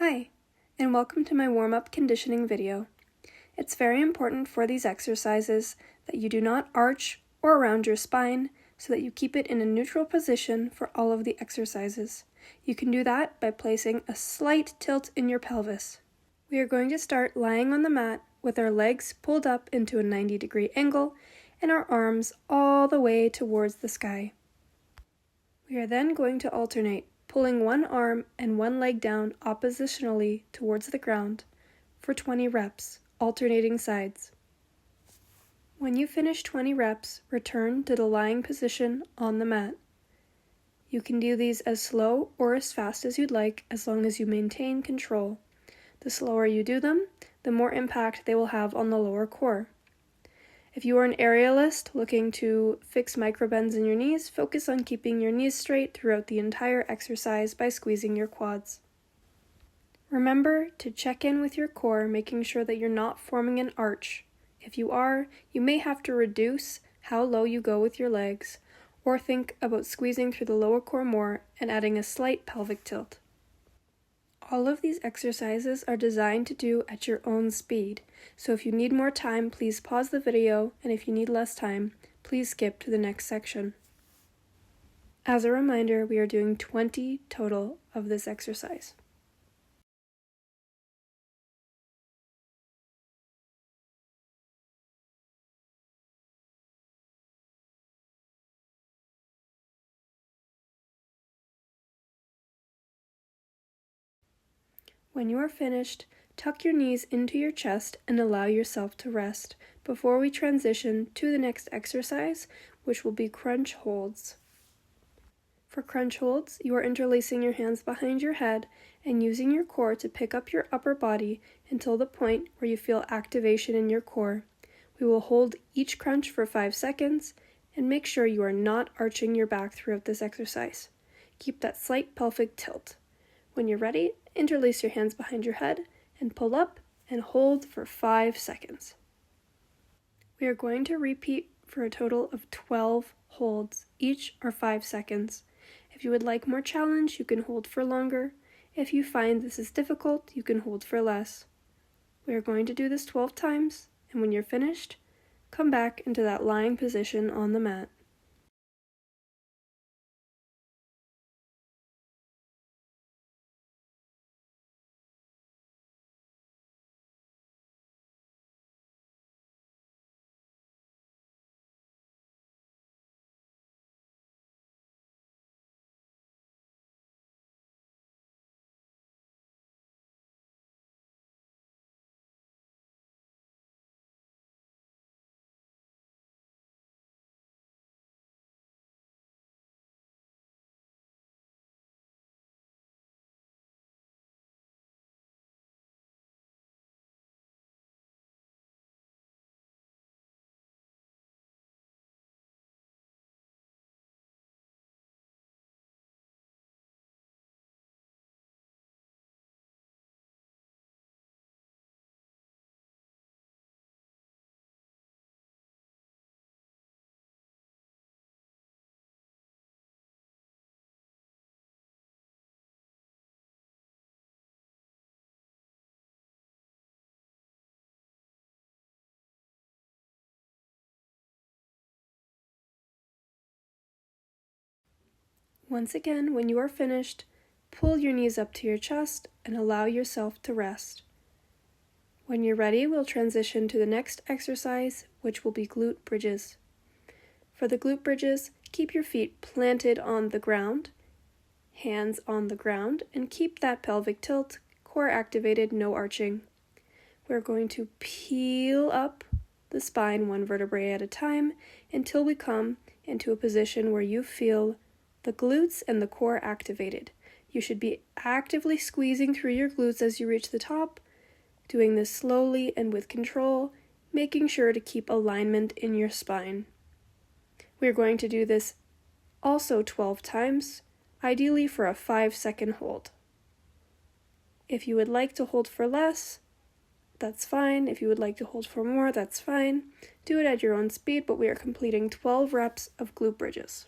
Hi, and welcome to my warm-up conditioning video. It's very important for these exercises that you do not arch or round your spine so that you keep it in a neutral position for all of the exercises. You can do that by placing a slight tilt in your pelvis. We are going to start lying on the mat with our legs pulled up into a 90-degree angle and our arms all the way towards the sky. We are then going to alternate, pulling one arm and one leg down oppositionally towards the ground for 20 reps, alternating sides. When you finish 20 reps, return to the lying position on the mat. You can do these as slow or as fast as you'd like, as long as you maintain control. The slower you do them, the more impact they will have on the lower core. If you are an aerialist looking to fix microbends in your knees, focus on keeping your knees straight throughout the entire exercise by squeezing your quads. Remember to check in with your core, making sure that you're not forming an arch. If you are, you may have to reduce how low you go with your legs, or think about squeezing through the lower core more and adding a slight pelvic tilt. All of these exercises are designed to do at your own speed, so if you need more time, please pause the video, and if you need less time, please skip to the next section. As a reminder, we are doing 20 total of this exercise. When you are finished, tuck your knees into your chest and allow yourself to rest before we transition to the next exercise, which will be crunch holds. For crunch holds, you are interlacing your hands behind your head and using your core to pick up your upper body until the point where you feel activation in your core. We will hold each crunch for 5 seconds and make sure you are not arching your back throughout this exercise. Keep that slight pelvic tilt. When you're ready, interlace your hands behind your head and pull up and hold for 5 seconds. We are going to repeat for a total of 12 holds, each are 5 seconds. If you would like more challenge, you can hold for longer. If you find this is difficult, you can hold for less. We are going to do this 12 times, and when you're finished, come back into that lying position on the mat. Once again, when you are finished, pull your knees up to your chest and allow yourself to rest. When you're ready, we'll transition to the next exercise, which will be glute bridges. For the glute bridges, keep your feet planted on the ground, hands on the ground, and keep that pelvic tilt, core activated, no arching. We're going to peel up the spine one vertebrae at a time until we come into a position where you feel the glutes and the core activated. You should be actively squeezing through your glutes as you reach the top, doing this slowly and with control, making sure to keep alignment in your spine. We're going to do this also 12 times, ideally for a 5-second hold. If you would like to hold for less, that's fine. If you would like to hold for more, that's fine. Do it at your own speed, but we are completing 12 reps of glute bridges.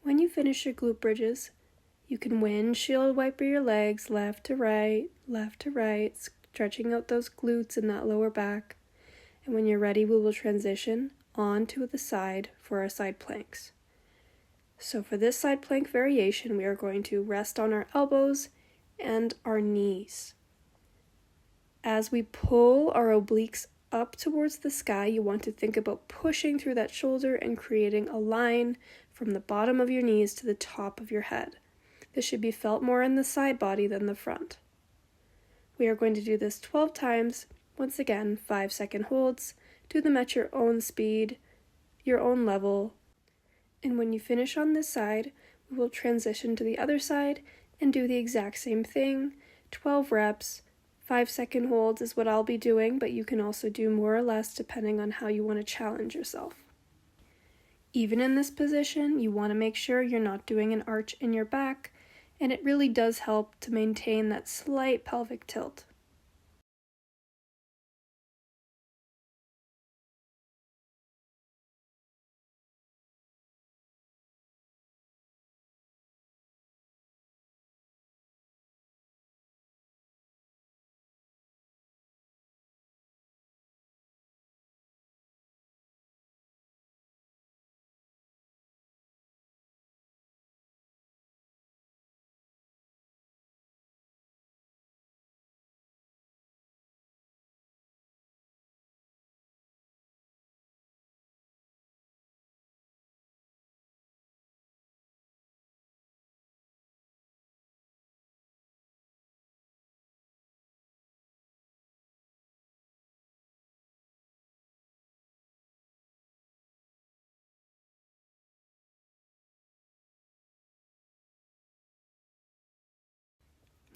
When you finish your glute bridges, you can windshield wiper your legs left to right, stretching out those glutes and that lower back. And when you're ready, we will transition onto the side for our side planks. So for this side plank variation, we are going to rest on our elbows and our knees. As we pull our obliques up towards the sky, you want to think about pushing through that shoulder and creating a line from the bottom of your knees to the top of your head. This should be felt more in the side body than the front. We are going to do this 12 times. Once again, 5-second holds. Do them at your own speed, your own level. And when you finish on this side, we will transition to the other side and do the exact same thing. 12 reps, 5-second holds is what I'll be doing, but you can also do more or less depending on how you want to challenge yourself. Even in this position, you want to make sure you're not doing an arch in your back, and it really does help to maintain that slight pelvic tilt.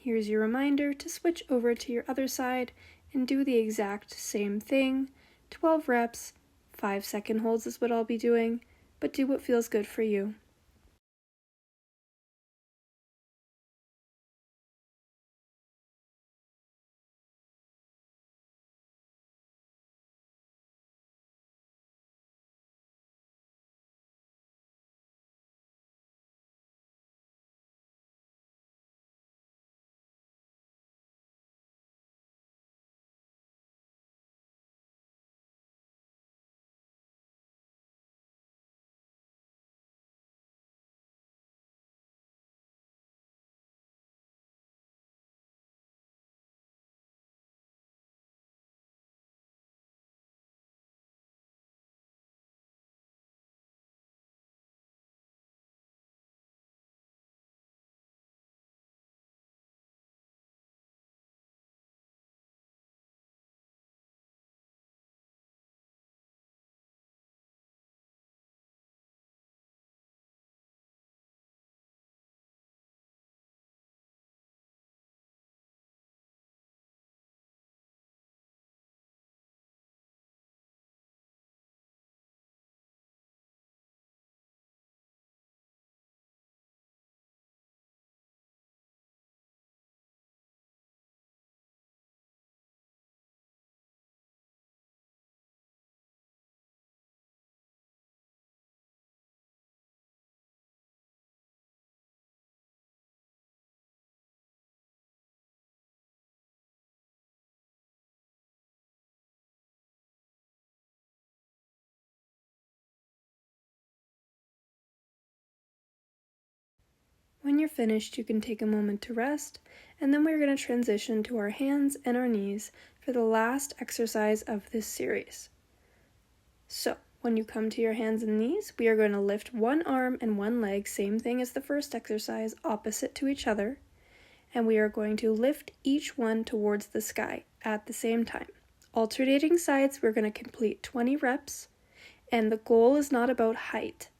Here's your reminder to switch over to your other side and do the exact same thing. 12 reps, 5-second holds is what I'll be doing, but do what feels good for you. When you're finished, you can take a moment to rest, and then we're going to transition to our hands and our knees for the last exercise of this series. So, when you come to your hands and knees, we are going to lift one arm and one leg, same thing as the first exercise, opposite to each other, and we are going to lift each one towards the sky at the same time. Alternating sides, we're going to complete 20 reps, and the goal is not about height.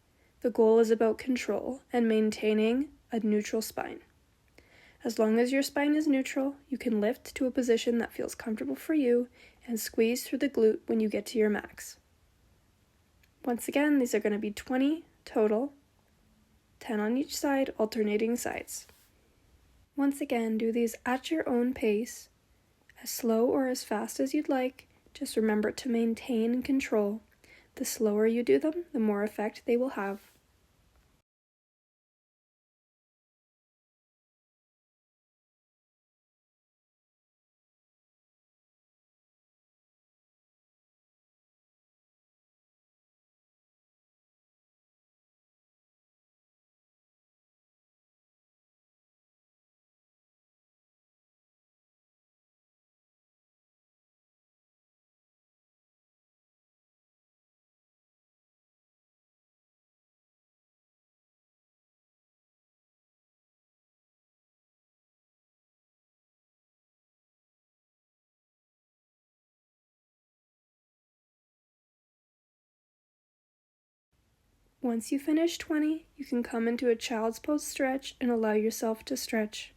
The goal is about control and maintaining a neutral spine. As long as your spine is neutral, you can lift to a position that feels comfortable for you and squeeze through the glute when you get to your max. Once again, these are going to be 20 total, 10 on each side, alternating sides. Once again, do these at your own pace, as slow or as fast as you'd like. Just remember to maintain control. The slower you do them, the more effect they will have. Once you finish 20, you can come into a child's pose stretch and allow yourself to stretch.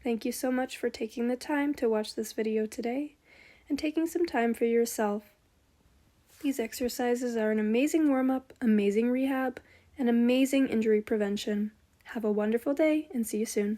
Thank you so much for taking the time to watch this video today and taking some time for yourself. These exercises are an amazing warm-up, amazing rehab, and amazing injury prevention. Have a wonderful day and see you soon.